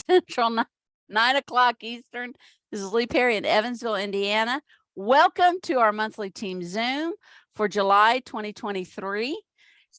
Central, 9 o'clock Eastern. This is Lee Perry in Evansville, Indiana. Welcome to our monthly team Zoom for July 2023.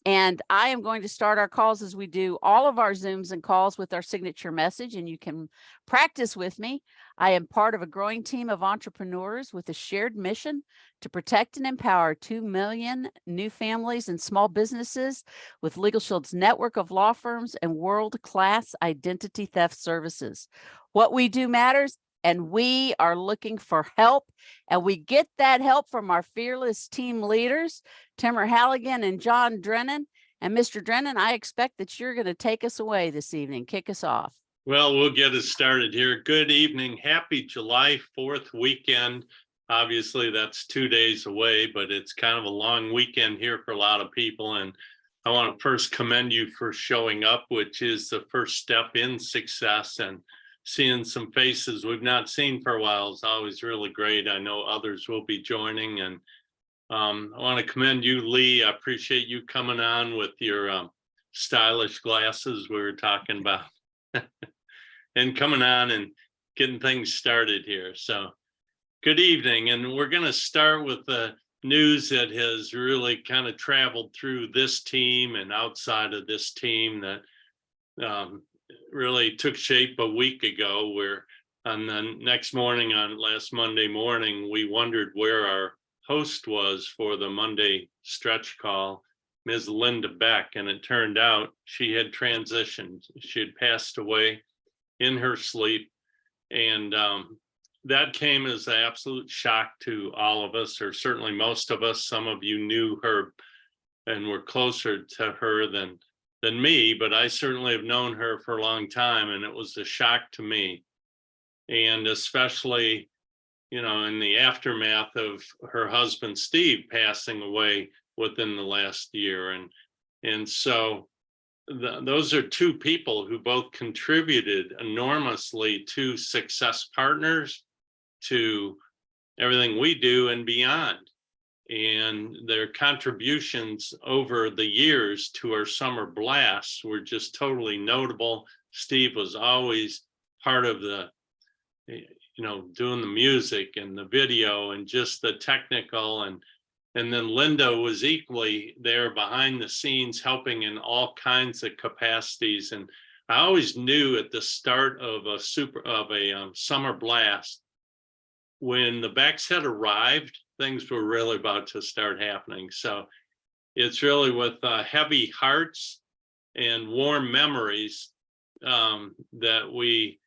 And I am going to start our calls as we do all of our Zooms and calls with our signature message, and you can practice with me. I am part of a growing team of entrepreneurs with a shared mission to protect and empower 2 million new families and small businesses with Legal Shield's network of law firms and world-class identity theft services. What we do matters, and we are looking for help, and we get that help from our fearless team leaders, Timmer Halligan and John Drennan. And Mr. Drennan, I expect that you're going to take us away this evening. Kick us off. Well, we'll get us started here. Good evening. Happy July 4th weekend. Obviously, that's 2 days away, but it's kind of a long weekend here for a lot of people. And I want to first commend you for showing up, which is the first step in success. And seeing some faces we've not seen for a while is always really great. I know others will be joining. And I want to commend you, Lee. I appreciate you coming on with your stylish glasses we were talking about. And coming on and getting things started here. So good evening. And we're going to start with the news that has really kind of traveled through this team and outside of this team that really took shape a week ago, where on the next morning, on last Monday morning, we wondered where our host was for the Monday stretch call, Ms. Linda Beck. And it turned out she had transitioned. She had passed away in her sleep. And that came as an absolute shock to all of us, or certainly most of us. Some of you knew her and were closer to her than me, but I certainly have known her for a long time, and it was a shock to me. And especially, you know, in the aftermath of her husband, Steve, passing away within the last year. And so those are two people who both contributed enormously to Success Partners, to everything we do and beyond. And their contributions over the years to our summer blasts were just totally notable. Steve was always part of the, you know, doing the music and the video and just the technical, and then Linda was equally there behind the scenes, helping in all kinds of capacities. And I always knew at the start of a summer blast, when the Becks had arrived, things were really about to start happening. So it's really with heavy hearts and warm memories that we,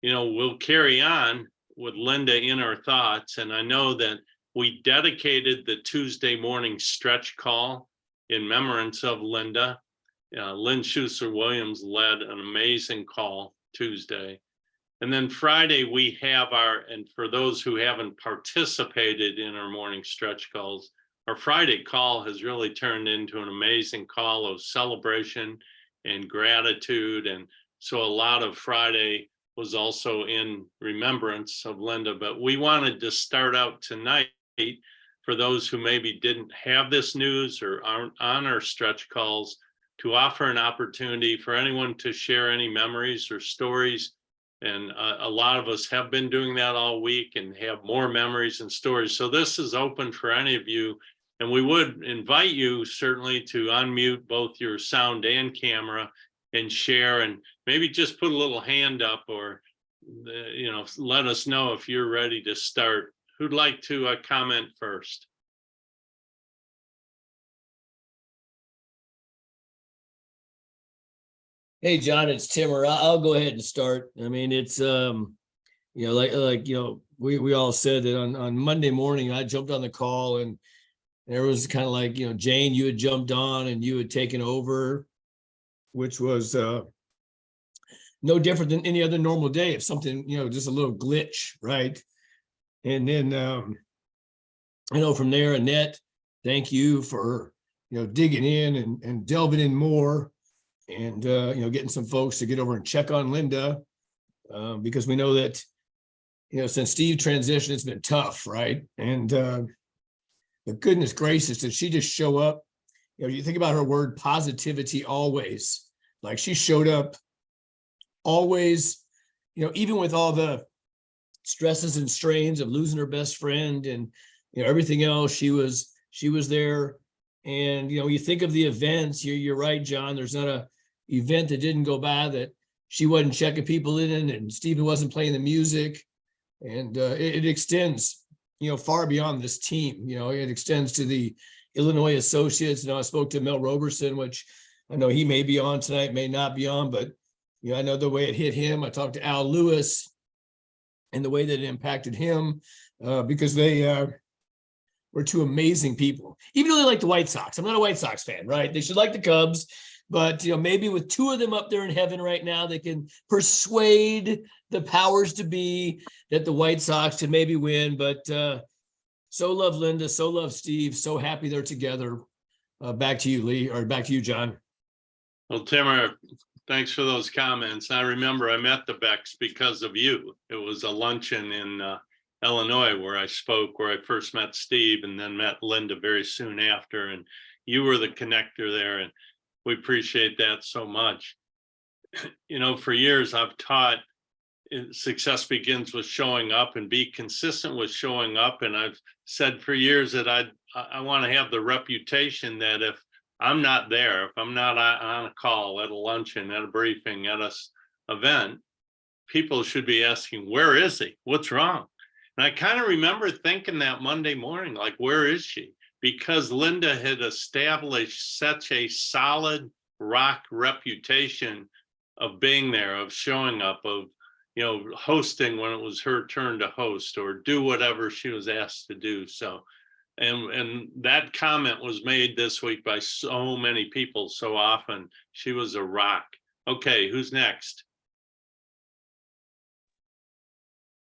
you know, will carry on with Linda in our thoughts. And I know that we dedicated the Tuesday morning stretch call in remembrance of Linda. Lynn Schuster-Williams led an amazing call Tuesday. And then Friday we have and for those who haven't participated in our morning stretch calls, our Friday call has really turned into an amazing call of celebration and gratitude. And so a lot of Friday was also in remembrance of Linda. But we wanted to start out tonight, for those who maybe didn't have this news or aren't on our stretch calls, to offer an opportunity for anyone to share any memories or stories. And a lot of us have been doing that all week and have more memories and stories. So this is open for any of you. And we would invite you certainly to unmute both your sound and camera and share, and maybe just put a little hand up, or, you know, let us know if you're ready to start. Who'd like to comment first? Hey, John, it's Timmer. I'll go ahead and start. I mean, it's, you know, like, you know, we all said that on Monday morning, I jumped on the call, and there was kind of like, you know, Jane, you had jumped on and you had taken over, which was no different than any other normal day. If something, you know, just a little glitch, right? And then, I know from there, Annette, thank you for, you know, digging in and delving in more, and, you know, getting some folks to get over and check on Linda, because we know that, you know, since Steve transitioned, it's been tough, right? And but goodness gracious, did she just show up? You know, you think about her word positivity always, like she showed up always even with all the stresses and strains of losing her best friend and, everything else, she was there. And, you think of the events, you're right, John, there's not a event that didn't go by that she wasn't checking people in and Stephen wasn't playing the music. And it extends, far beyond this team. It extends to the Illinois associates. I spoke to Mel Roberson, which I know he may be on tonight, may not be on, but I know the way it hit him. I talked to Al Lewis and the way that it impacted him, because they were two amazing people. Even though they like the White Sox, I'm not a White Sox fan, right? They should like the Cubs, but maybe with two of them up there in heaven right now, they can persuade the powers to be that the White Sox to maybe win. But so love Linda, so love Steve, so happy they're together. Back to you, Lee, or back to you, John. Well, Timmer, thanks for those comments. I remember I met the Becks because of you. It was a luncheon in Illinois where I spoke, where I first met Steve and then met Linda very soon after. And you were the connector there. And we appreciate that so much. For years I've taught success begins with showing up, and be consistent with showing up. And I've said for years that I want to have the reputation that if I'm not there, if I'm not on a call, at a luncheon, at a briefing, at a event, people should be asking, where is he? What's wrong? And I kind of remember thinking that Monday morning, like, where is she? Because Linda had established such a solid rock reputation of being there, of showing up, of, hosting when it was her turn to host or do whatever she was asked to do. So, and that comment was made this week by so many people so often. She was a rock. Okay, who's next?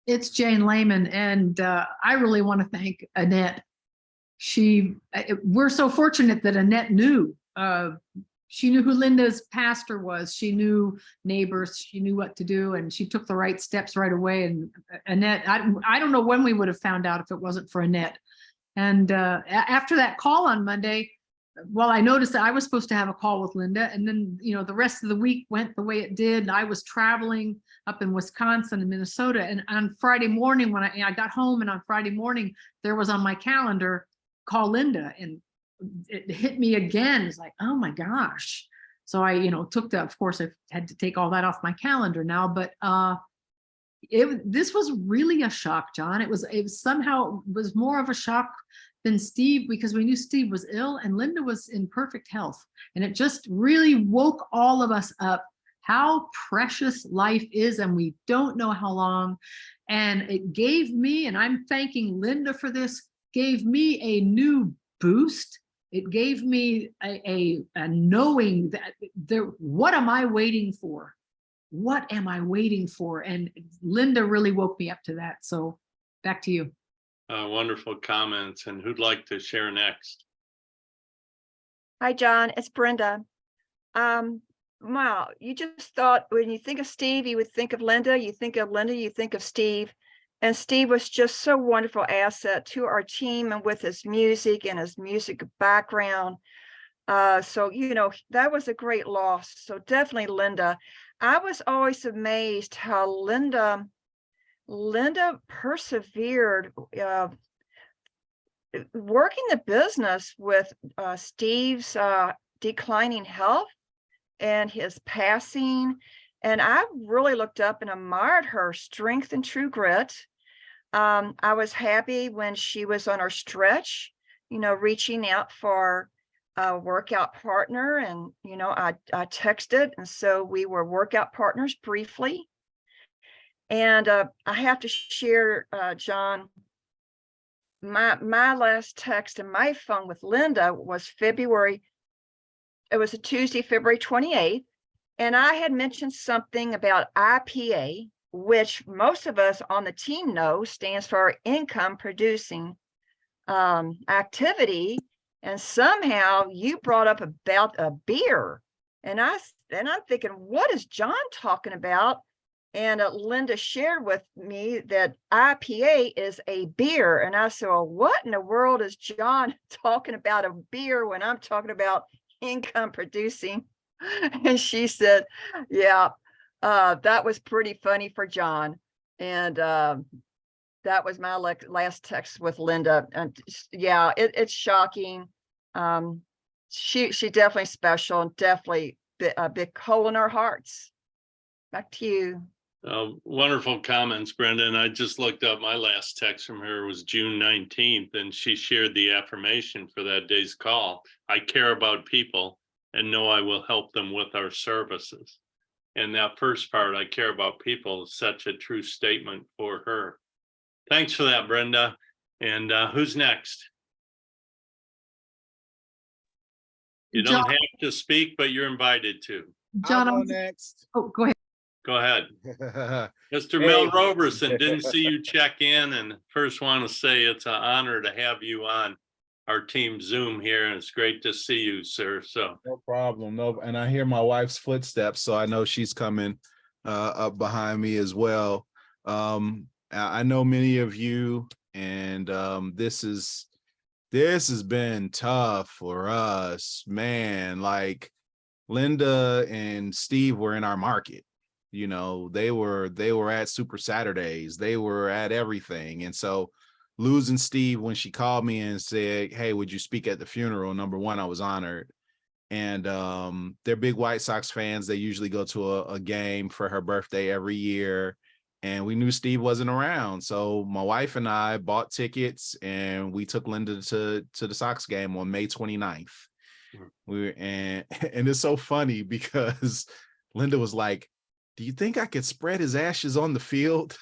It's Jane Lehman, and I really want to thank Annette. We're so fortunate that Annette knew. She knew who Linda's pastor was. She knew neighbors. She knew what to do, and she took the right steps right away. And Annette, I don't know when we would have found out if it wasn't for Annette. And after that call on Monday, well, I noticed that I was supposed to have a call with Linda, and then the rest of the week went the way it did. And I was traveling up in Wisconsin and Minnesota, and on Friday morning when I got home, and on Friday morning there was on my calendar, call Linda, and it hit me again. It's like, oh my gosh. So I of course I had to take all that off my calendar now, but this was really a shock, John. It was somehow more of a shock than Steve, because we knew Steve was ill and Linda was in perfect health. And it just really woke all of us up how precious life is, and we don't know how long. And it gave me, and I'm thanking Linda for this, gave me a new boost. It gave me a knowing that what am I waiting for? What am I waiting for? And Linda really woke me up to that. So back to you. Wonderful comments. And who'd like to share next? Hi, John. It's Brenda. Wow, you just thought when you think of Steve, you would think of Linda. You think of Linda, you think of Steve. And Steve was just so wonderful asset to our team, and with his music and his music background. So, that was a great loss. So definitely Linda. I was always amazed how Linda persevered, working the business with Steve's declining health and his passing. And I really looked up and admired her strength and true grit. I was happy when she was on her stretch, reaching out for a workout partner. And, I texted. And so we were workout partners briefly. And I have to share, John, my last text in my phone with Linda was it was a Tuesday, February 28th. And I had mentioned something about IPA, which most of us on the team know stands for income producing activity. And somehow you brought up about a beer. And I'm thinking, what is John talking about? And Linda shared with me that IPA is a beer. And I said, well, what in the world is John talking about a beer when I'm talking about income producing? And she said, yeah, That was pretty funny for John. And that was my last text with Linda. And yeah, it's shocking. She definitely special and definitely a big hole in our hearts. Back to you. Wonderful comments, Brenda. And I just looked up, my last text from her was June 19th, and she shared the affirmation for that day's call. I care about people and know I will help them with our services. And that first part, I care about people, is such a true statement for her. Thanks for that, Brenda. And who's next? You don't John- have to speak, but you're invited to. John, I'll go I'm- next. oh, go ahead. Go ahead. Mr. Hey. Mel Roberson, didn't see you check in, and first want to say it's an honor to have you on our team Zoom here, and it's great to see you, sir. So No problem. No, and I hear my wife's footsteps, so I know she's coming up behind me as well. I know many of you, and this has been tough for us, man. Like Linda and Steve were in our market. You know, they were at Super Saturdays, they were at everything. And so losing Steve when she called me and said, hey, would you speak at the funeral? Number one, I was honored. And they're big White Sox fans. They usually go to a game for her birthday every year. And we knew Steve wasn't around. So my wife and I bought tickets and we took Linda to the Sox game on May 29th. And it's so funny because Linda was like, do you think I could spread his ashes on the field?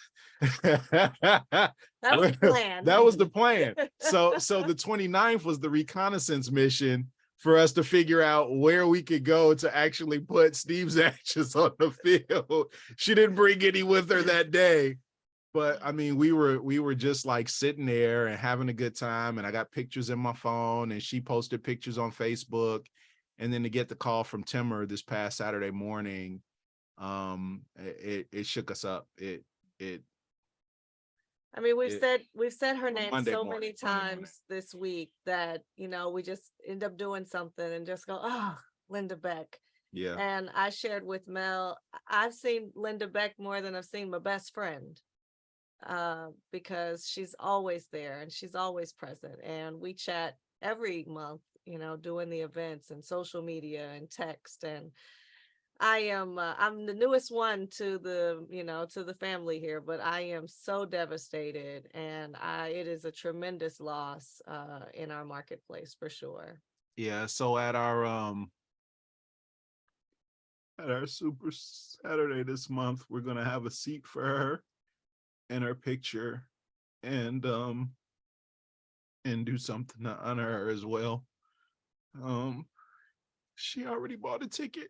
That was the plan. That was the plan. So the 29th was the reconnaissance mission for us to figure out where we could go to actually put Steve's ashes on the field. She didn't bring any with her that day. But I mean, we were just like sitting there and having a good time. And I got pictures in my phone and she posted pictures on Facebook. And then to get the call from Timmer this past Saturday morning, it shook us up. I mean, we've it- said her name Monday so morning. many times this week that, you know, we just end up doing something and just go, oh, Linda Beck. Yeah. And I shared with Mel, I've seen Linda Beck more than I've seen my best friend, because she's always there and she's always present. And we chat every month, you know, doing the events and social media and text. And I'm the newest one to the, you know, to the family here, but I am so devastated, and it is a tremendous loss in our marketplace for sure. Yeah. So at our Super Saturday this month, we're gonna have a seat for her and her picture and do something to honor her as well. She already bought a ticket.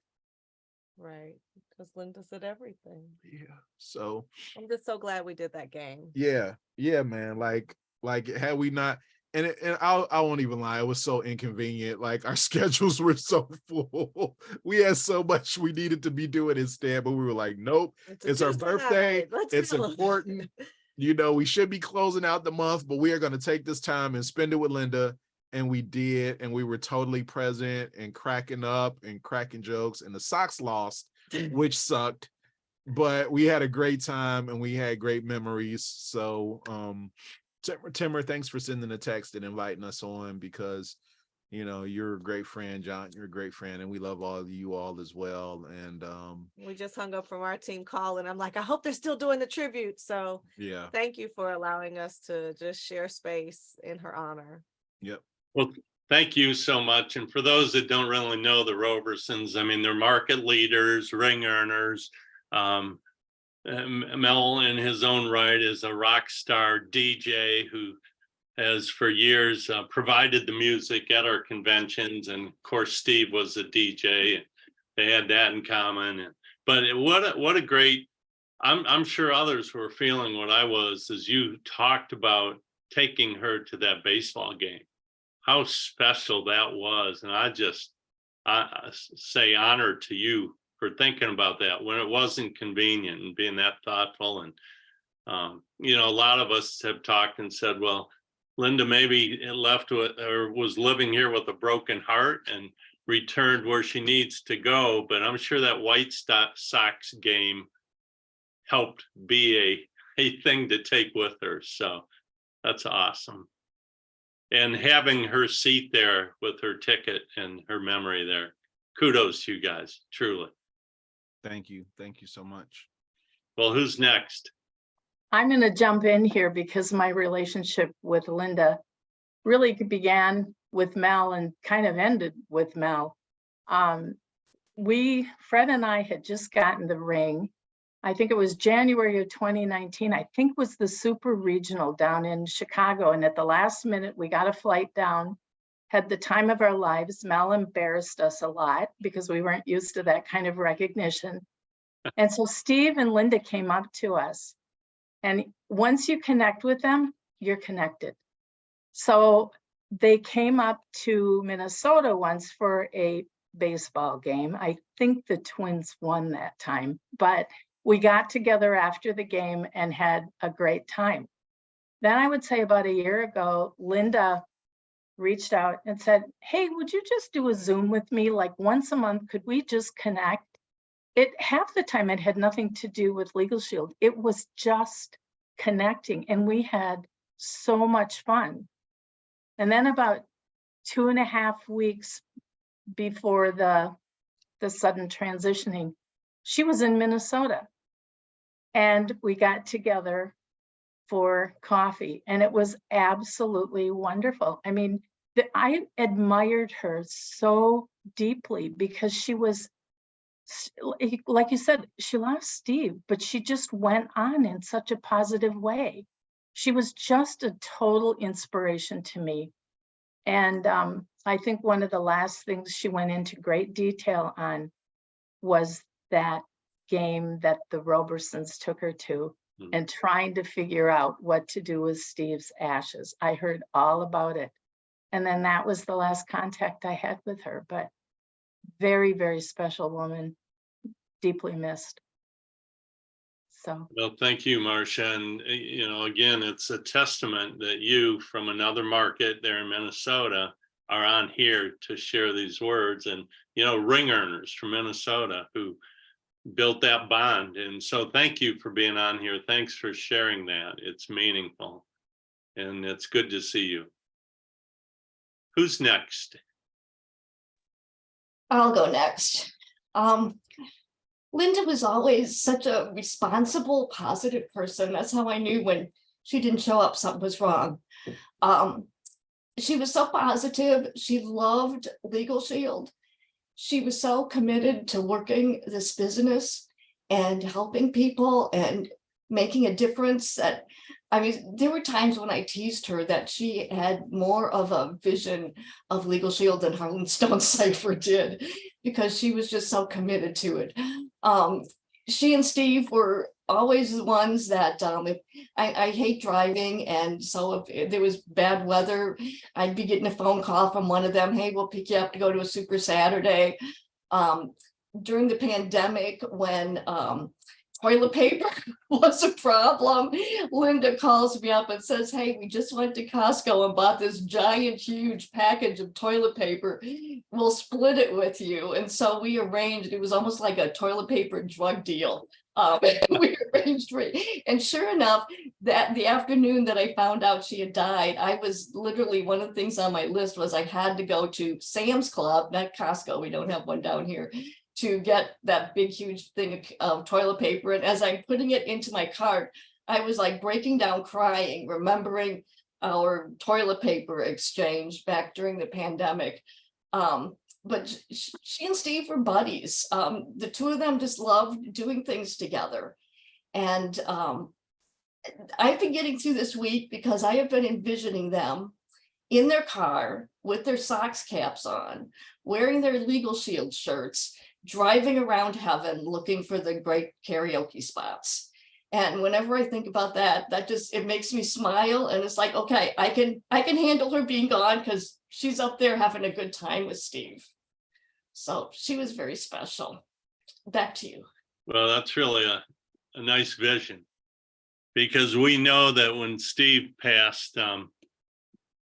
Right, because Linda said everything. Yeah. So I'm just so glad we did that game. yeah, man. Like had we not, and I won't even lie, it was so inconvenient. Like our schedules were so full. We had so much we needed to be doing instead, but we were like, nope, a it's our Tuesday birthday. night. Let's It's go. important. You know, we should be closing out the month, but we are going to take this time and spend it with Linda. And we did, and we were totally present and cracking up and cracking jokes. And the Sox lost, which sucked, but we had a great time and we had great memories. So Timmer, thanks for sending a text and inviting us on, because you know, you're a great friend, John. You're a great friend, and we love all of you all as well. And we just hung up from our team call, and I'm like, I hope they're still doing the tribute. So yeah. thank you for allowing us to just share space in her honor. Yep. well, thank you so much. And for those that don't really know the Robersons, I mean, they're market leaders, ring earners. Mel, in his own right, is a rock star DJ who has for years provided the music at our conventions. And of course, Steve was a DJ. They had that in common. But what a great, I'm sure others were feeling what I was as you talked about taking her to that baseball game. How special that was. And I say honor to you for thinking about that when it wasn't convenient and being that thoughtful. And, you know, a lot of us have talked and said, well, Linda maybe left with or was living here with a broken heart. And returned where she needs to go, but I'm sure that White Sox game helped be a thing to take with her. So that's awesome. And having her seat there with her ticket and her memory there, kudos to you guys, truly. Thank you. Thank you so much. Well, who's next? I'm going to jump in here because my relationship with Linda really began with Mel and kind of ended with Mel. Fred and I had just gotten the ring. I think it was January of 2019. I think was the Super Regional down in Chicago. And at the last minute, we got a flight down, had the time of our lives. Mel embarrassed us a lot because we weren't used to that kind of recognition. And so Steve and Linda came up to us. And once you connect with them, you're connected. So they came up to Minnesota once for a baseball game. I think the Twins won that time, but we got together after the game and had a great time. Then I would say about a year ago, Linda reached out and said, hey, would you just do a Zoom with me? Like once a month, could we just connect? Half the time it had nothing to do with Legal Shield. It was just connecting and we had so much fun. And then about 2.5 weeks before the sudden transitioning, she was in Minnesota and we got together for coffee and it was absolutely wonderful. I mean, I admired her so deeply because she was, like you said, she lost Steve, but she just went on in such a positive way. She was just a total inspiration to me. And I think one of the last things she went into great detail on was that game that the Robersons took her to and trying to figure out what to do with Steve's ashes. I heard all about it. And then that was the last contact I had with her, but very, very special woman, deeply missed. So. Well, thank you, Marcia. And, you know, again, it's a testament that you from another market there in Minnesota are on here to share these words and, you know, ring earners from Minnesota who built that bond. And so thank you for being on here. Thanks for sharing that. It's meaningful and it's good to see you. Who's next? I'll go next. Linda was always such a responsible, positive person. That's how I knew when she didn't show up, something was wrong. She was so positive. She loved Legal Shield. She was so committed to working this business and helping people and making a difference that, I mean, there were times when I teased her that she had more of a vision of Legal Shield than Harlan Stone Cipher did, because she was just so committed to it. She and Steve were always the ones that I hate driving. And so if there was bad weather, I'd be getting a phone call from one of them. Hey, we'll pick you up to go to a Super Saturday. During the pandemic, when toilet paper was a problem, Linda calls me up and says, hey, we just went to Costco and bought this giant, huge package of toilet paper. We'll split it with you. And so we arranged, it was almost like a toilet paper drug deal. We arranged for it. And sure enough, that the afternoon that I found out she had died, I was literally, one of the things on my list was I had to go to Sam's Club, not Costco, we don't have one down here, to get that big, huge thing of toilet paper. And as I'm putting it into my cart, I was like breaking down crying, remembering our toilet paper exchange back during the pandemic. But she and Steve were buddies. The two of them just loved doing things together. And I've been getting through this week because I have been envisioning them in their car with their socks caps on, wearing their Legal Shield shirts, driving around heaven looking for the great karaoke spots. And whenever I think about that, it makes me smile. And it's like, okay, I can handle her being gone because she's up there having a good time with Steve. So she was very special. Back to you. Well, that's really a nice vision, because we know that when Steve passed,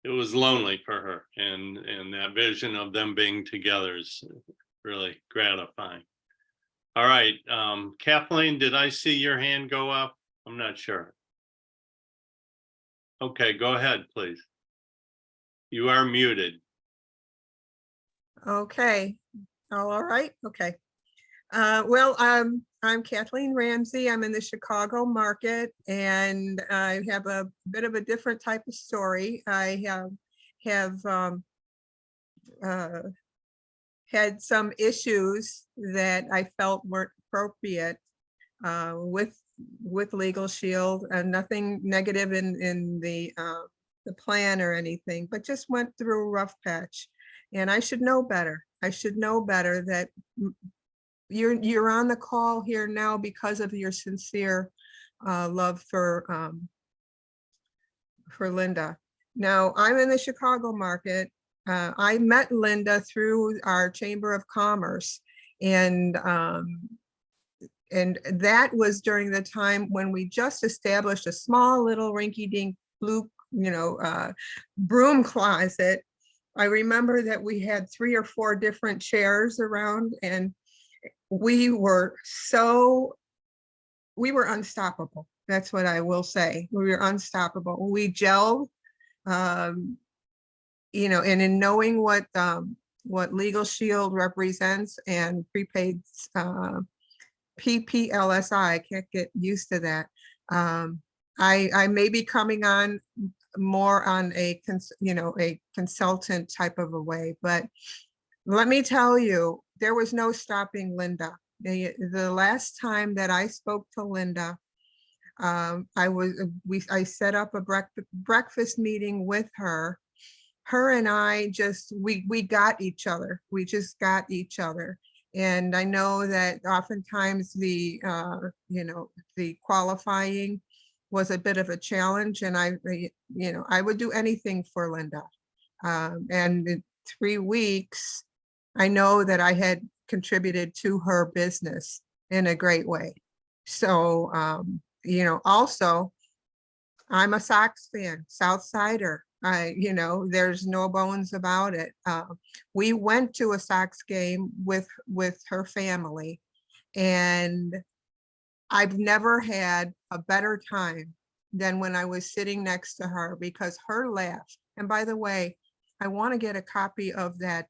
it was lonely for her, and that vision of them being together is really gratifying. All right, Kathleen, did I see your hand go up? I'm not sure. Okay, go ahead, please. You are muted. Okay. Oh, all right. Okay. Well, I'm Kathleen Ramsey. I'm in the Chicago market, and I have a bit of a different type of story. I have had some issues that I felt weren't appropriate with Legal Shield, and nothing negative in the plan or anything, but just went through a rough patch. And I should know better. I should know better that you're on the call here now because of your sincere love for Linda. Now, I'm in the Chicago market. I met Linda through our Chamber of Commerce, and that was during the time when we just established a small little rinky-dink blue, broom closet. I remember that we had 3 or 4 different chairs around, and we were unstoppable. That's what I will say. We were unstoppable. We gelled, and in knowing what Legal Shield represents and prepaid PPLSI, I can't get used to that. I may be coming on more on a consultant type of a way, but let me tell you, there was no stopping Linda. The last time that I spoke to Linda, I set up a breakfast meeting with her. Her and I we got each other. We just got each other. And I know that oftentimes the qualifying was a bit of a challenge, and I would do anything for Linda. And in 3 weeks, I know that I had contributed to her business in a great way. So, also, I'm a Sox fan, Southsider. There's no bones about it. We went to a Sox game with her family, and I've never had a better time than when I was sitting next to her, because her laugh, and by the way, I want to get a copy of that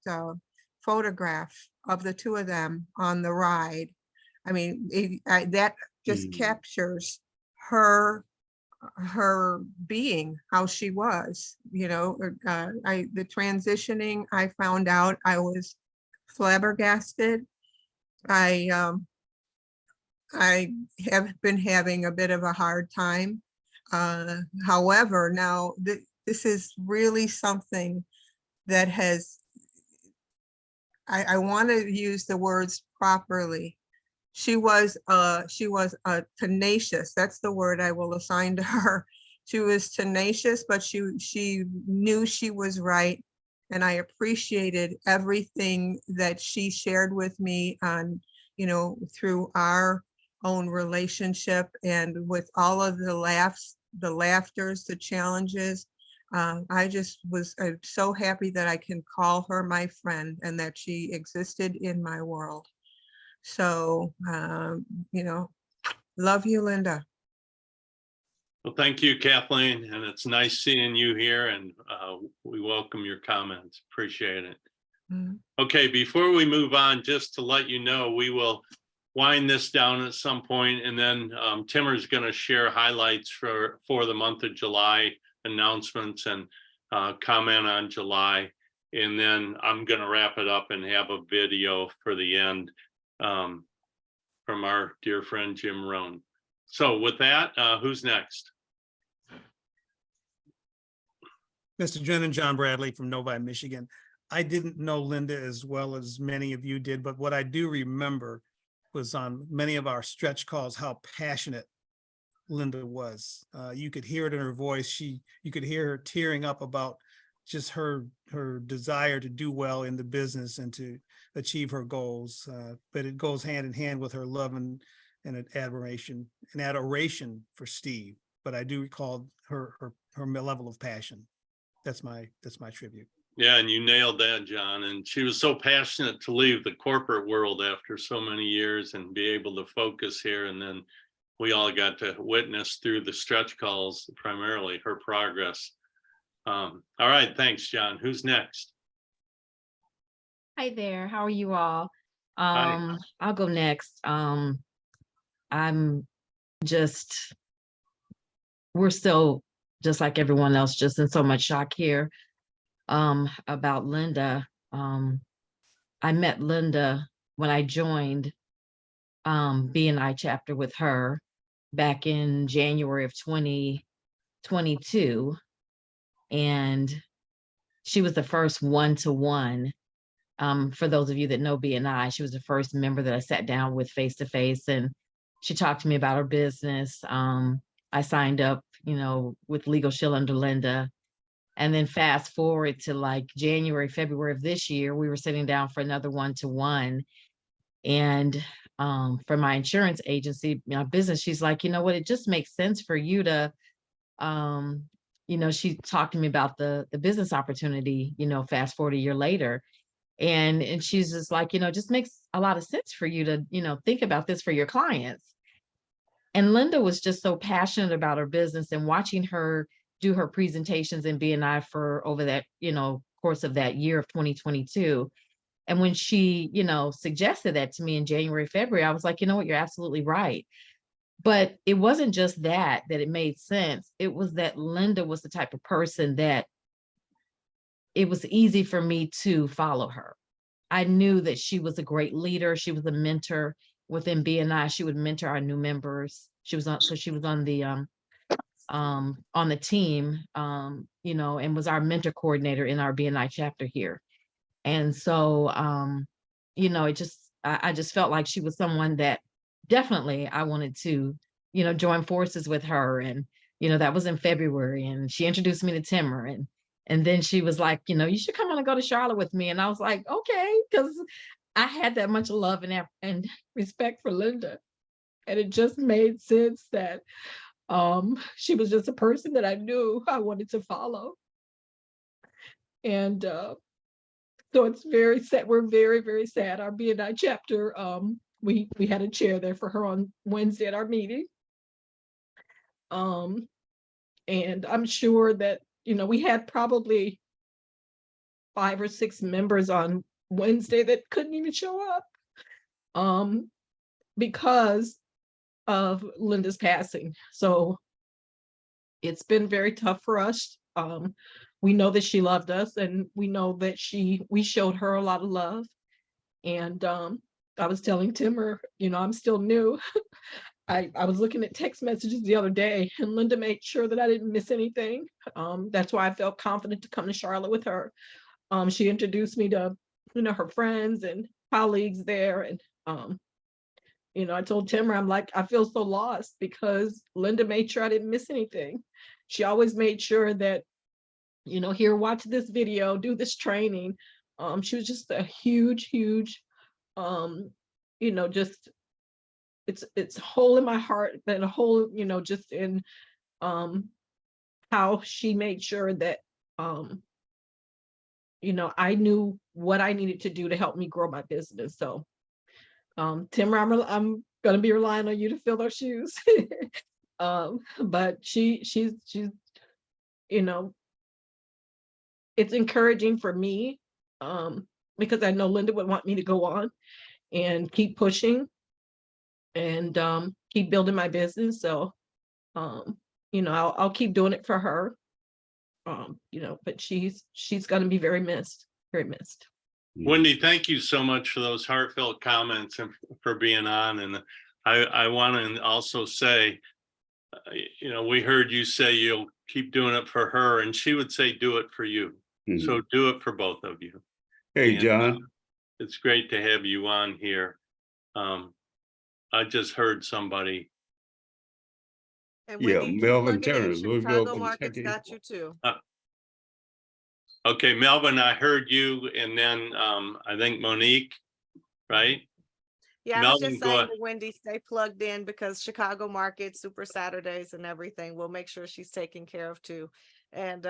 photograph of the 2 of them on the ride. I mean, that just captures her being, how she was, the transitioning. I found out, I was flabbergasted. I have been having a bit of a hard time. However, now this is really something that has, I want to use the words properly. She was tenacious. That's the word I will assign to her. She was tenacious, but she knew she was right. And I appreciated everything that she shared with me on, through our own relationship, and with all of the laughs, the laughters, the challenges. I just was so happy that I can call her my friend and that she existed in my world. So, love you, Linda. Well, thank you, Kathleen, and it's nice seeing you here, and we welcome your comments. Appreciate it. Mhm. Okay, before we move on, just to let you know, we will wind this down at some point, and then Timmer's going to share highlights for the month of July, announcements, and comment on July. And then I'm going to wrap it up and have a video for the end from our dear friend Jim Rohn. So with that, who's next? Mr. Drennan, John Bradley from Novi, Michigan. I didn't know Linda as well as many of you did, but what I do remember was on many of our stretch calls how passionate Linda was. You could hear it in her voice. You could hear her tearing up about just her desire to do well in the business and to achieve her goals. But it goes hand in hand with her love and admiration and adoration for Steve. But I do recall her level of passion. that's my tribute. Yeah, and you nailed that, John. And she was so passionate to leave the corporate world after so many years and be able to focus here. And then we all got to witness through the stretch calls, primarily her progress. All right, thanks, John. Who's next? Hi there, how are you all? Hi. I'll go next. I'm just, we're still, just like everyone else, just in so much shock here about Linda. I met Linda when I joined B&I chapter with her back in January of 2022. And she was the first one-to-one. For those of you that know B&I, she was the first member that I sat down with face to face, and she talked to me about her business. I signed up, with Legal Shield under Linda. And then fast forward to like January, February of this year, we were sitting down for another one-to-one. And for my insurance agency, my business, she's like, you know what, it just makes sense for you to, she talked to me about the business opportunity, fast forward a year later. And she's just like, just makes a lot of sense for you to, think about this for your clients. And Linda was just so passionate about her business, and watching her do her presentations in B&I for over that, course of that year of 2022. And when she, suggested that to me in January, February, I was like, you know what, you're absolutely right. But it wasn't just that it made sense. It was that Linda was the type of person that it was easy for me to follow her. I knew that she was a great leader. She was a mentor within B&I. She would mentor our new members. She was on the team, and was our mentor coordinator in our B&I chapter here. And so, I just felt like she was someone that definitely I wanted to, join forces with her. And, that was in February, and she introduced me to Timmer, and then she was like, you should come on and go to Charlotte with me. And I was like, okay, because I had that much love and respect for Linda. And it just made sense that she was just a person that I knew I wanted to follow. And so it's very sad. We're very, very sad. Our B&I chapter, we had a chair there for her on Wednesday at our meeting. And I'm sure that, we had probably 5 or 6 members on Wednesday that couldn't even show up because of Linda's passing. So it's been very tough for us. We know that she loved us, and we know that we showed her a lot of love. And I was telling Timmer, I'm still new. I was looking at text messages the other day, and Linda made sure that I didn't miss anything. That's why I felt confident to come to Charlotte with her. She introduced me to, her friends and colleagues there. And, I told Timmer, I'm like, I feel so lost because Linda made sure I didn't miss anything. She always made sure that, here, watch this video, do this training. She was just a huge, just, it's a hole in my heart, and a hole, just in how she made sure that, I knew what I needed to do to help me grow my business. So, Timmer, I'm going to be relying on you to fill those shoes. But she's, it's encouraging for me because I know Linda would want me to go on and keep pushing and keep building my business. So, I'll keep doing it for her. But she's going to be very missed, very missed. Wendy, thank you so much for those heartfelt comments and for being on. And I want to also say, we heard you say you'll keep doing it for her, and she would say, do it for you. Mhm. So do it for both of you. Hey, And, John. it's great to have you on here. I just heard somebody. And Yeah, Wendy, keep Melvin plugging in. Turner, Louisville, Chicago market's Kentucky. got you too. Okay, Melvin, I heard you, and then I think Monique, right? Yeah, I was Melvin, just go saying ahead. to Wendy, stay plugged in because Chicago Market, Super Saturdays and everything, we'll make sure she's taken care of too. And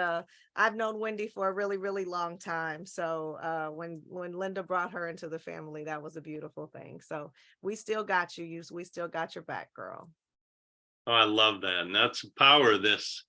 I've known Wendy for a really, really long time. So when Linda brought her into the family, that was a beautiful thing. So we still got you. We still got your back, girl. Oh, I love that. And that's the power of this.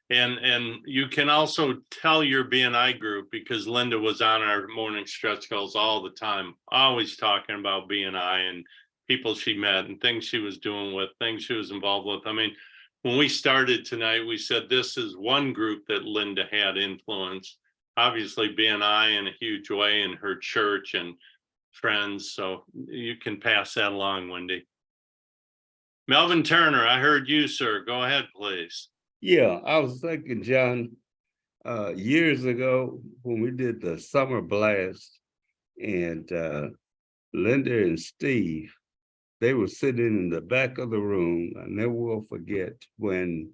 And you can also tell your BNI group, because Linda was on our morning stretch calls all the time, always talking about BNI and people she met and things she was doing with, things she was involved with. I mean, when we started tonight, we said this is one group that Linda had influence. Obviously BNI in a huge way, in her church and friends. So you can pass that along, Wendy. Melvin Turner, I heard you, sir. Go ahead, please. Yeah, I was thinking, John, years ago when we did the summer blast, and Linda and Steve, they were sitting in the back of the room. I never will forget when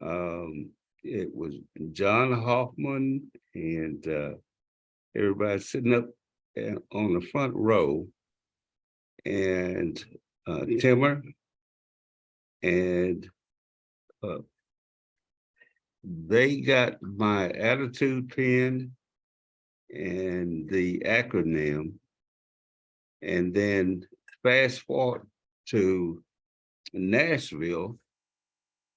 it was John Hoffman and everybody sitting up on the front row, and Timmer and they got my attitude pen and the acronym, and then fast forward to Nashville,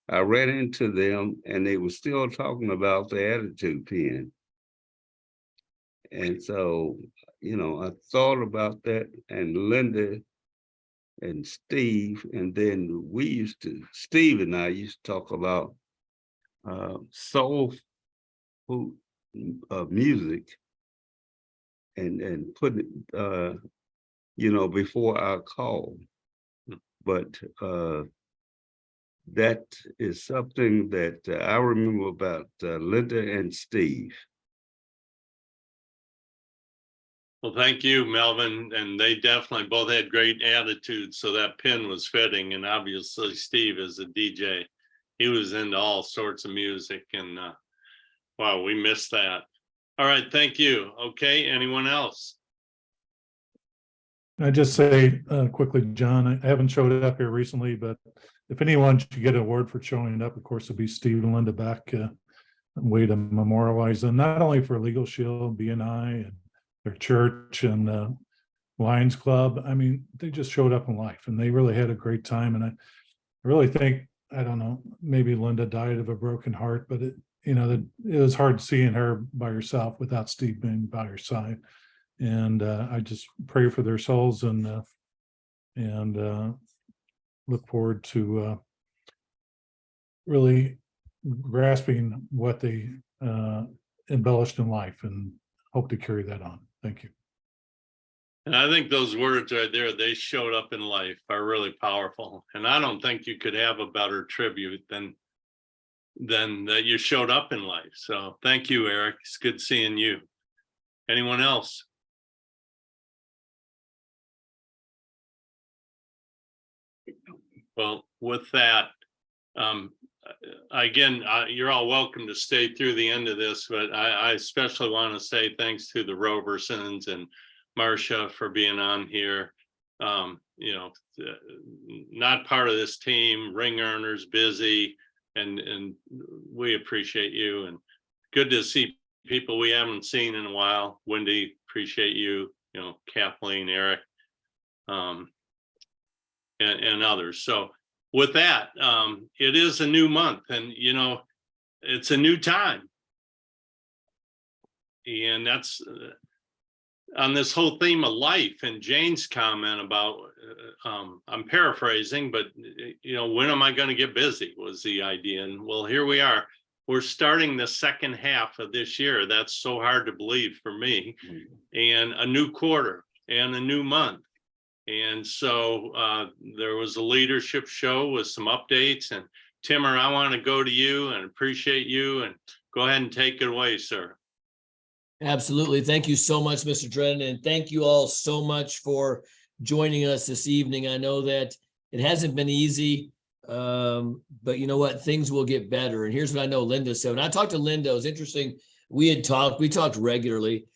I ran into them and they were still talking about the attitude pen. And so, you know, I thought about that, and Linda and Steve, and then Steve and I used to talk about soul food music and put it, you know, before our call. But that is something that I remember about Linda and Steve. Well, thank you, Melvin. And they definitely both had great attitudes. So that pin was fitting. And obviously Steve is a DJ. He was into all sorts of music, and wow, we missed that. All right, thank you. Okay, anyone else? I just say quickly, John, I haven't showed up here recently, but if anyone should get an award for showing up, of course, it'll be Steve and Linda Beck. Way to memorialize them, not only for Legal Shield, BNI, and their church and Lions Club. I mean, they just showed up in life, and they really had a great time. And I really think, I don't know, maybe Linda died of a broken heart, but it was hard seeing her by herself without Steve being by her side. And I just pray for their souls and look forward to really grasping what they embellished in life, and hope to carry that on. Thank you. And I think those words right there, they showed up in life, are really powerful. And I don't think you could have a better tribute than that you showed up in life. So thank you, Eric. It's good seeing you. Anyone else? Well, with that, again, you're all welcome to stay through the end of this, but I especially want to say thanks to the Robersons and Marcia for being on here. You know, not part of this team, ring earners, busy, and we appreciate you. And good to see people we haven't seen in a while. Wendy, appreciate you. You know, Kathleen, Eric, and others. So with that, it is a new month, and you know, it's a new time, and that's on this whole theme of life. And Jane's comment about, I'm paraphrasing, but you know, when am I going to get busy was the idea. And well, here we are. We're starting the second half of this year. That's so hard to believe for me. And a new quarter and a new month. And so there was a leadership show with some updates. And Timmer, I want to go to you and appreciate you, and go ahead and take it away, sir. Absolutely. Thank you so much, Mr. Drennan. And thank you all so much for joining us this evening. I know that it hasn't been easy, but you know what? Things will get better. And here's what I know Linda said. When I talked to Linda, it was interesting. We talked regularly,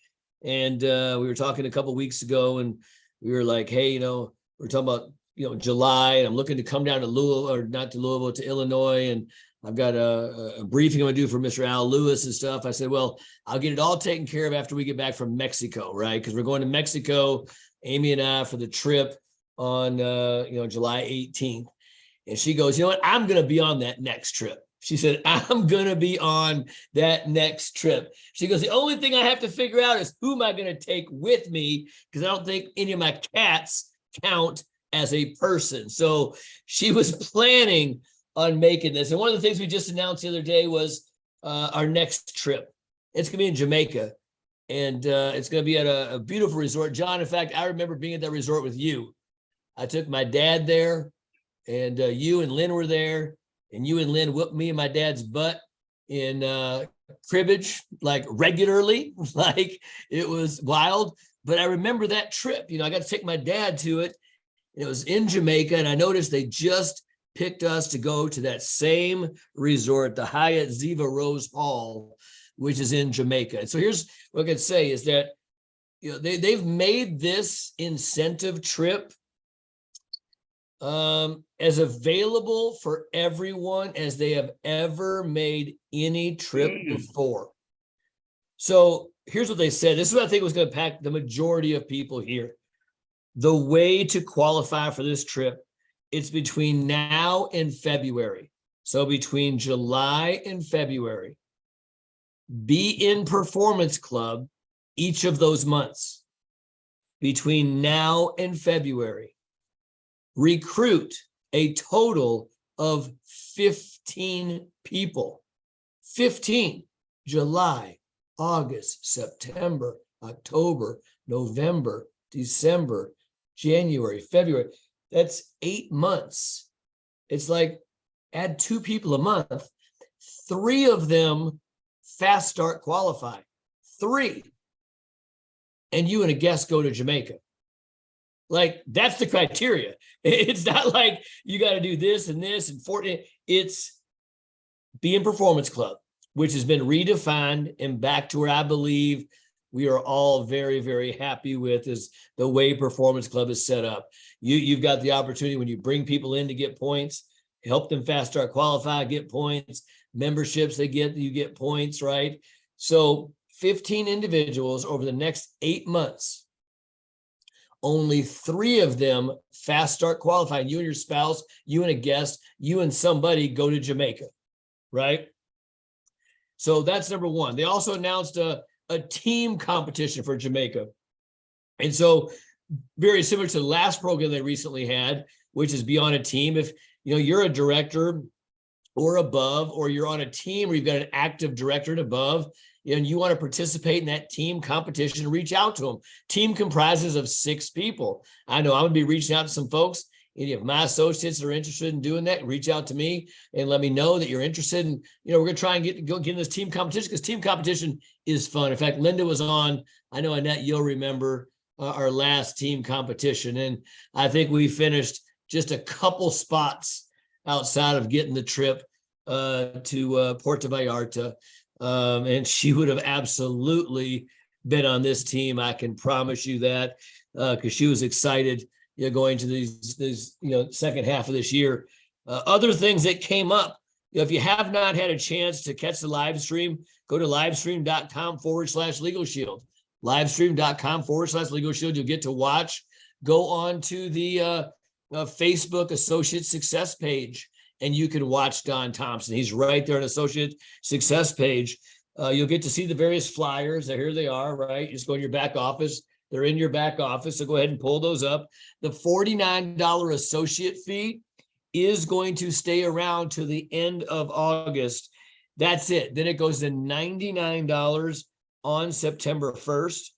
and we were talking a couple of weeks ago, and we were like, hey, we're talking about, July, and I'm looking to come down to Louisville, or not to Louisville, to Illinois. And I've got a briefing I'm gonna do for Mr. Al Lewis and stuff. I said, well, I'll get it all taken care of after we get back from Mexico, right? Because we're going to Mexico, Amy and I, for the trip on, July 18th. And she goes, you know what? I'm going to be on that next trip. She said, I'm going to be on that next trip. She goes, the only thing I have to figure out is who am I going to take with me? Because I don't think any of my cats count as a person. So she was planning on making this. And one of the things we just announced the other day was our next trip. It's going to be in Jamaica. And it's going to be at a beautiful resort. John, in fact, I remember being at that resort with you. I took my dad there. And you and Lynn were there, and you and Lynn whooped me and my dad's butt in cribbage, like regularly, like it was wild. But I remember that trip, I got to take my dad to it. And it was in Jamaica, and I noticed they just picked us to go to that same resort, the Hyatt Ziva Rose Hall, which is in Jamaica. And so here's what I can say is that, they've made this incentive trip as available for everyone as they have ever made any trip before. So here's what they said. This is what I think was going to impact the majority of people here. The way to qualify for this trip, it's between now and February. So between July and February, be in Performance Club each of those months. Between now and February, recruit a total of 15 people. 15. July, August, September, October, November, December, January, February. That's 8 months. It's like add 2 people a month. 3 of them fast start qualify. 3. And you and a guest go to Jamaica. Like, that's the criteria. It's not like you got to do this and 14. It's be in Performance Club, which has been redefined and back to where I believe we are all very, very happy with is the way Performance Club is set up. You've got the opportunity when you bring people in to get points, help them fast start qualify, get points, memberships you get points, right? So 15 individuals over the next 8 months. Only 3 of them fast start qualifying. You and your spouse, you and a guest, you and somebody go to Jamaica, right? So that's number 1. They also announced a team competition for Jamaica. And so very similar to the last program they recently had, which is be on a team. If you're a director or above, or you're on a team where you've got an active director and above, and you want to participate in that team competition, reach out to them. Team comprises of 6 people. I know I'm going to be reaching out to some folks. Any of my associates that are interested in doing that, reach out to me and let me know that you're interested. And, we're going to try and get in this team competition because team competition is fun. In fact, Linda was on, I know Annette, you'll remember our last team competition. And I think we finished just a couple spots outside of getting the trip to Puerto Vallarta. And she would have absolutely been on this team. I can promise you that, because she was excited, going to these second half of this year. Other things that came up, if you have not had a chance to catch the live stream, go to livestream.com/Legal Shield. Livestream.com/Legal Shield. You'll get to watch. Go on to the Facebook Associate Success page, and you can watch Don Thompson. He's right there on Associate Success page. You'll get to see the various flyers. Here they are, right? You just go in your back office. They're in your back office, so go ahead and pull those up. The $49 associate fee is going to stay around to the end of August. That's it. Then it goes to $99 on September 1st.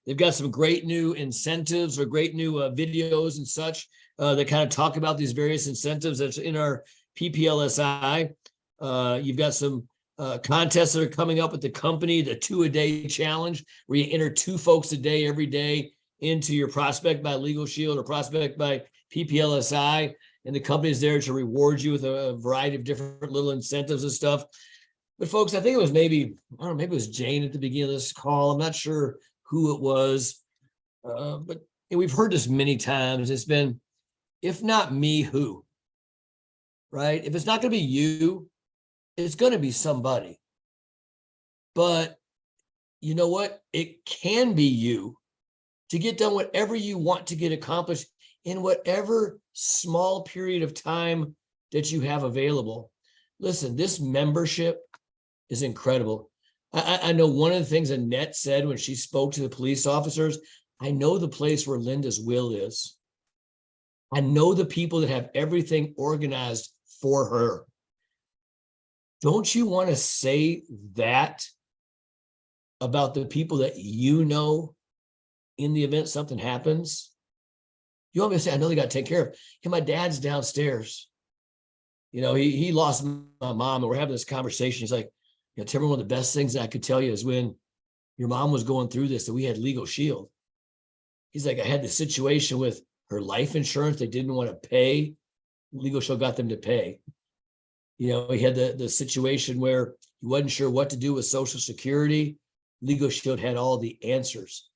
They've got some great new incentives or great new videos and such that kind of talk about these various incentives that's in our PPLSI. You've got some contests that are coming up with the company, the 2-a-day challenge, where you enter 2 folks a day every day into your Prospect by Legal Shield or Prospect by PPLSI, and the company's there to reward you with a variety of different little incentives and stuff. But folks, I think it was maybe it was Jane at the beginning of this call. I'm not sure who it was. But we've heard this many times. It's been, if not me, who? Right? If it's not going to be you, it's going to be somebody. But you know what? It can be you to get done whatever you want to get accomplished in whatever small period of time that you have available. Listen, this membership is incredible. I know one of the things Annette said when she spoke to the police officers, I know the place where Linda's will is. I know the people that have everything organized for her. Don't you want to say that about the people that you know in the event something happens? You want me to say, I know they got to take care of. Hey, my dad's downstairs. You know, he lost my mom, and we're having this conversation. He's like, you know, Tim, one of the best things that I could tell you is when your mom was going through this, that we had Legal Shield. He's like, I had the situation with her life insurance. They didn't want to pay. Legal Shield got them to pay. You know, he had the situation where he wasn't sure what to do with Social Security. Legal Shield had all the answers.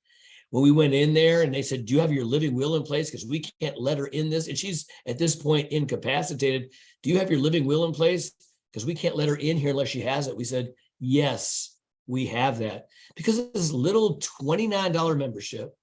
When we went in there and they said, do you have your living will in place? Because we can't let her in this. And she's at this point incapacitated. Do you have your living will in place? Because we can't let her in here unless she has it. We said, yes, we have that. Because of this little $29 membership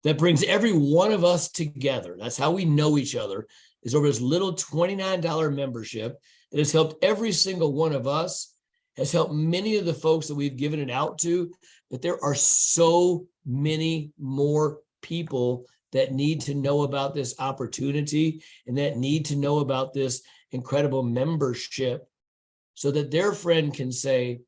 that brings every one of us together. That's how we know each other, is over this little $29 membership that has helped every single one of us, has helped many of the folks that we've given it out to, but there are so many more people that need to know about this opportunity and that need to know about this incredible membership so that their friend can say,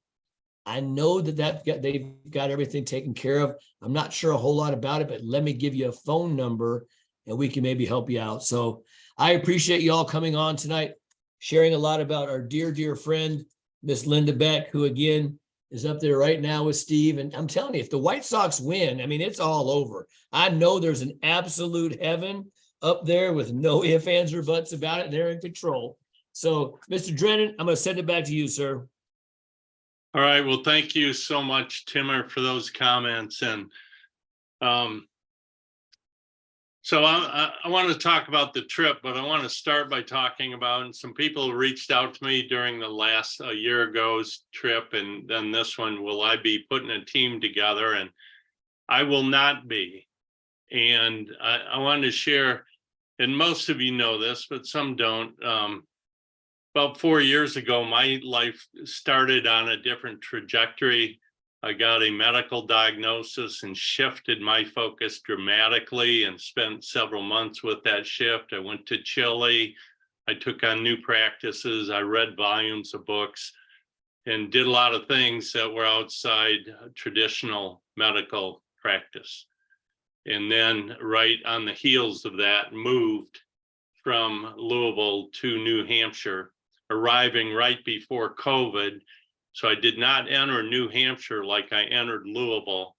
I know that they've got everything taken care of. I'm not sure a whole lot about it, but let me give you a phone number and we can maybe help you out. So I appreciate you all coming on tonight, sharing a lot about our dear, dear friend, Miss Linda Beck, who again is up there right now with Steve. And I'm telling you, if the White Sox win, I mean, it's all over. I know there's an absolute heaven up there with no ifs, ands, or buts about it. They're in control. So, Mr. Drennan, I'm going to send it back to you, sir. All right. Well, thank you so much, Timmer, for those comments. And so I want to talk about the trip, but I want to start by talking about, and some people reached out to me during the last year ago's trip, and then this one, will I be putting a team together? And I will not be. And I wanted to share, and most of you know this, but some don't. About 4 years ago, my life started on a different trajectory. I got a medical diagnosis and shifted my focus dramatically and spent several months with that shift. I went to Chile. I took on new practices. I read volumes of books and did a lot of things that were outside traditional medical practice. And then right on the heels of that, moved from Louisville to New Hampshire, arriving right before COVID. So I did not enter New Hampshire like I entered Louisville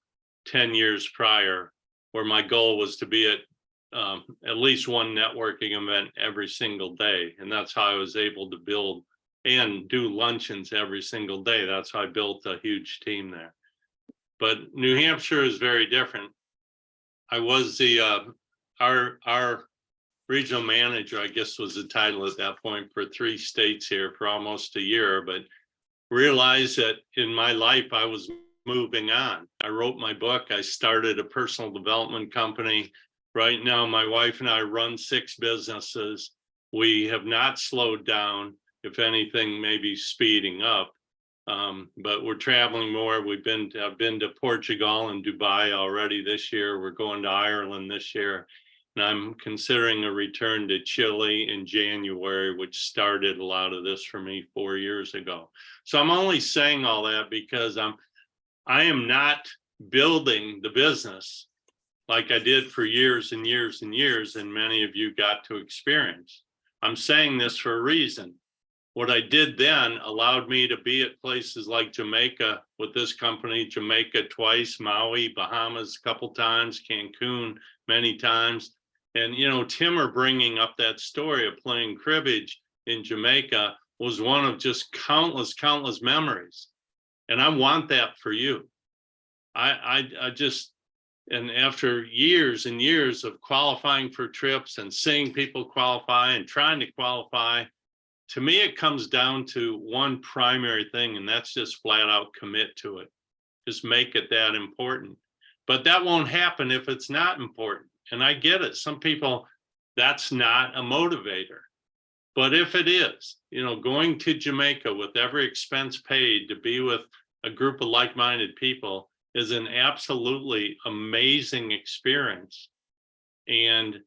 10 years prior, where my goal was to be at least one networking event every single day. And that's how I was able to build and do luncheons every single day. That's how I built a huge team there. But New Hampshire is very different. I was our regional manager, I guess was the title at that point, for 3 states here for almost a year, but realized that in my life I was moving on. I wrote my book. I started a personal development company. Right now, my wife and I run 6 businesses. We have not slowed down. If anything, maybe speeding up. But we're traveling more. I've been to Portugal and Dubai already this year. We're going to Ireland this year. And I'm considering a return to Chile in January, which started a lot of this for me 4 years ago. So I'm only saying all that because I am not building the business like I did for years and years and years, and many of you got to experience. I'm saying this for a reason. What I did then allowed me to be at places like Jamaica with this company, Jamaica twice, Maui, Bahamas a couple times, Cancun many times. And, you know, Timmer bringing up that story of playing cribbage in Jamaica was one of just countless memories. And I want that for you. I just, And after years and years of qualifying for trips and seeing people qualify and trying to qualify, to me, it comes down to one primary thing, and that's just flat out commit to it. Just make it that important. But that won't happen if it's not important. And I get it. Some people, that's not a motivator. But if it is, going to Jamaica with every expense paid to be with a group of like-minded people is an absolutely amazing experience. And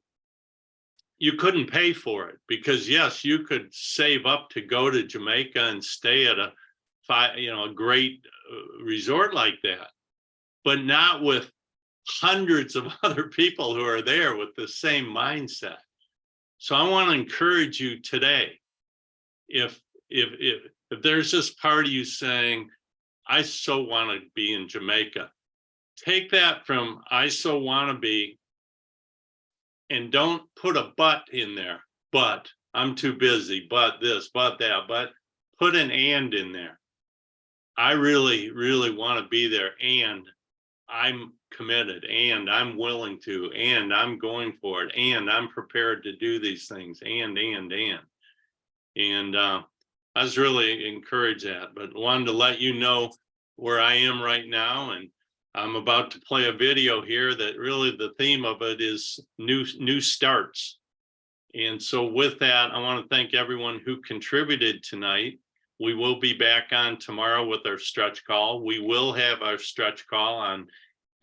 you couldn't pay for it because, yes, you could save up to go to Jamaica and stay at a great resort like that, but not with hundreds of other people who are there with the same mindset. So I want to encourage you today, if there's this part of you saying, I so want to be in Jamaica, take that from I so want to be and don't put a but in there. But I'm too busy, but this, but that, but put an and in there. I really, really want to be there, and I'm committed, and I'm willing to, and I'm going for it, and I'm prepared to do these things, and I was really encouraged that, but wanted to let you know where I am right now. And I'm about to play a video here that really the theme of it is new starts. And so with that, I want to thank everyone who contributed tonight. We will be back on tomorrow with our stretch call. We will have our stretch call on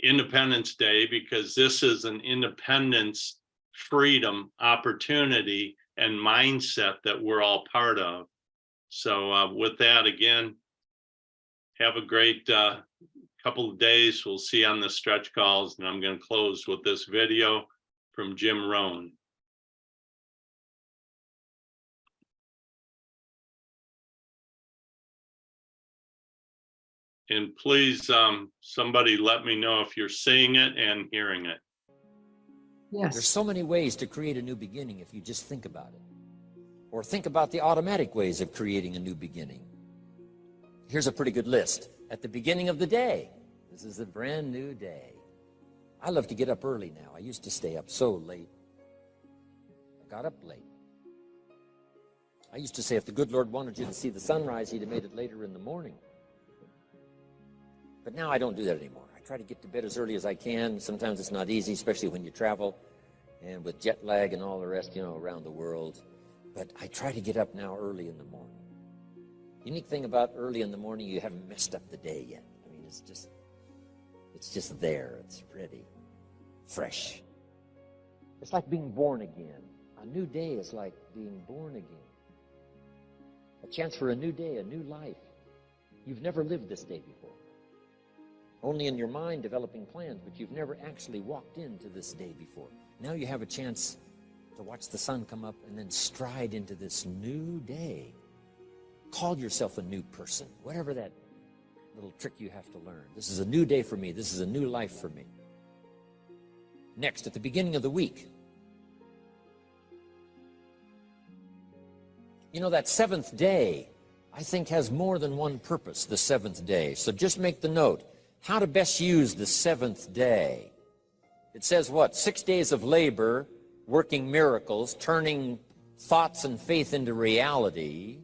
Independence Day because this is an independence, freedom, opportunity, and mindset that we're all part of. So with that, again, have a great couple of days. We'll see you on the stretch calls, and I'm going to close with this video from Jim Rohn. And please, somebody let me know if you're seeing it and hearing it. Yes. There's so many ways to create a new beginning if you just think about it. Or think about the automatic ways of creating a new beginning. Here's a pretty good list. At the beginning of the day, this is a brand new day. I love to get up early now. I used to stay up so late. I got up late. I used to say if the good Lord wanted you to see the sunrise, he'd have made it later in the morning. But now I don't do that anymore. I try to get to bed as early as I can. Sometimes it's not easy, especially when you travel and with jet lag and all the rest, around the world. But I try to get up now early in the morning. Unique thing about early in the morning, you haven't messed up the day yet. I mean, it's just there. It's ready, fresh. It's like being born again. A new day is like being born again. A chance for a new day, a new life. You've never lived this day before. Only in your mind developing plans, but you've never actually walked into this day before. Now you have a chance to watch the sun come up and then stride into this new day. Call yourself a new person, whatever that little trick you have to learn. This is a new day for me. This is a new life for me. Next, at the beginning of the week, that seventh day, I think, has more than one purpose, the seventh day. So just make the note. How to best use the seventh day. It says what? 6 days of labor, working miracles, turning thoughts and faith into reality.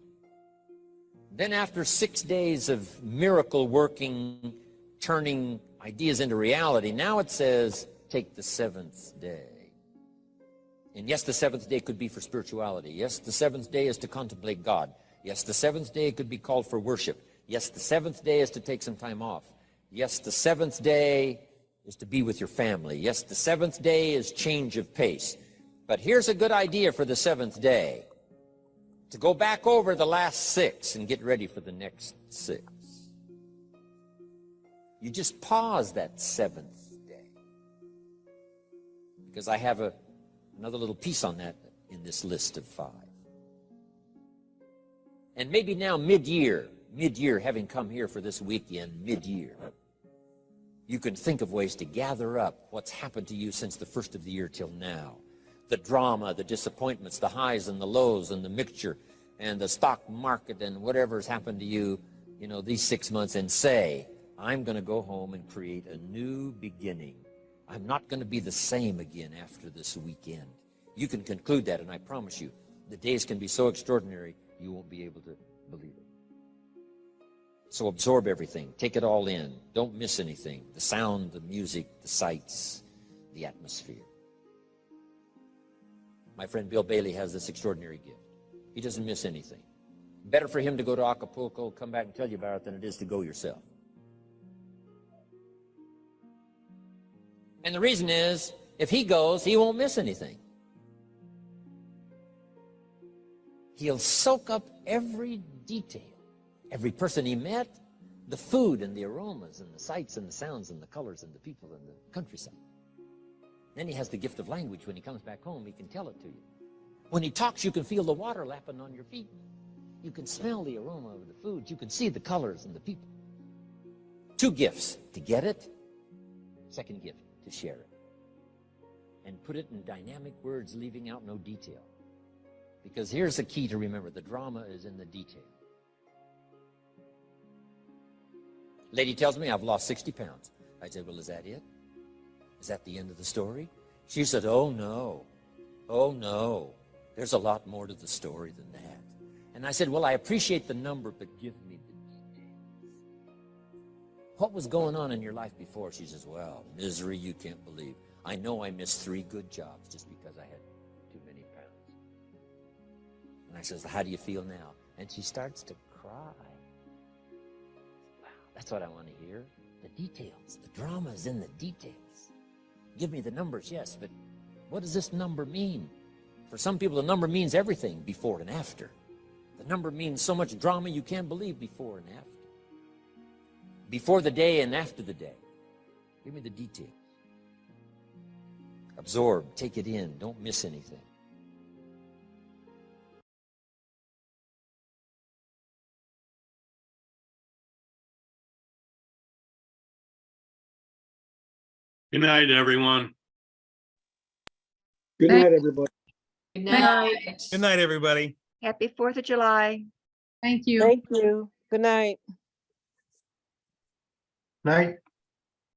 Then after 6 days of miracle working, turning ideas into reality, now it says, take the seventh day. And yes, the seventh day could be for spirituality. Yes, the seventh day is to contemplate God. Yes, the seventh day could be called for worship. Yes, the seventh day is to take some time off. Yes, the seventh day is to be with your family. Yes, the seventh day is change of pace. But here's a good idea for the seventh day. To go back over the last 6 and get ready for the next 6. You just pause that seventh day. Because I have another little piece on that in this list of 5. And maybe now mid-year, having come here for this weekend, mid-year, you can think of ways to gather up what's happened to you since the first of the year till now. The drama, the disappointments, the highs and the lows and the mixture and the stock market and whatever has happened to you, these 6 months, and say, I'm going to go home and create a new beginning. I'm not going to be the same again after this weekend. You can conclude that, and I promise you, the days can be so extraordinary, you won't be able to believe it. So absorb everything. Take it all in. Don't miss anything. The sound, the music, the sights, the atmosphere. My friend Bill Bailey has this extraordinary gift. He doesn't miss anything. Better for him to go to Acapulco, come back and tell you about it, than it is to go yourself. And the reason is, if he goes, he won't miss anything. He'll soak up every detail, every person he met, the food and the aromas and the sights and the sounds and the colors and the people and the countryside. Then he has the gift of language. When he comes back home, he can tell it to you. When he talks, you can feel the water lapping on your feet. You can smell the aroma of the food. You can see the colors and the people. Two gifts: to get it, second gift, to share it. And put it in dynamic words, leaving out no detail. Because here's the key to remember: the drama is in the detail. Lady tells me I've lost 60 pounds. I said, well, is that it? Is that the end of the story? She said, oh no, there's a lot more to the story than that. And I said, well, I appreciate the number, but give me the details. What was going on in your life before? She says, well, misery you can't believe. I know I missed 3 good jobs just because I had too many pounds. And I says, how do you feel now? And she starts to cry. Wow, that's what I want to hear. The details. The drama is in the details. Give me the numbers, yes, but what does this number mean? For some people, the number means everything, before and after. The number means so much drama you can't believe, before and after. Before the day and after the day. Give me the details. Absorb, take it in, don't miss anything. Good night, everyone. Good night, everybody. Good night. Good night, everybody. Happy 4th of July. Thank you. Thank you. Good night. Night.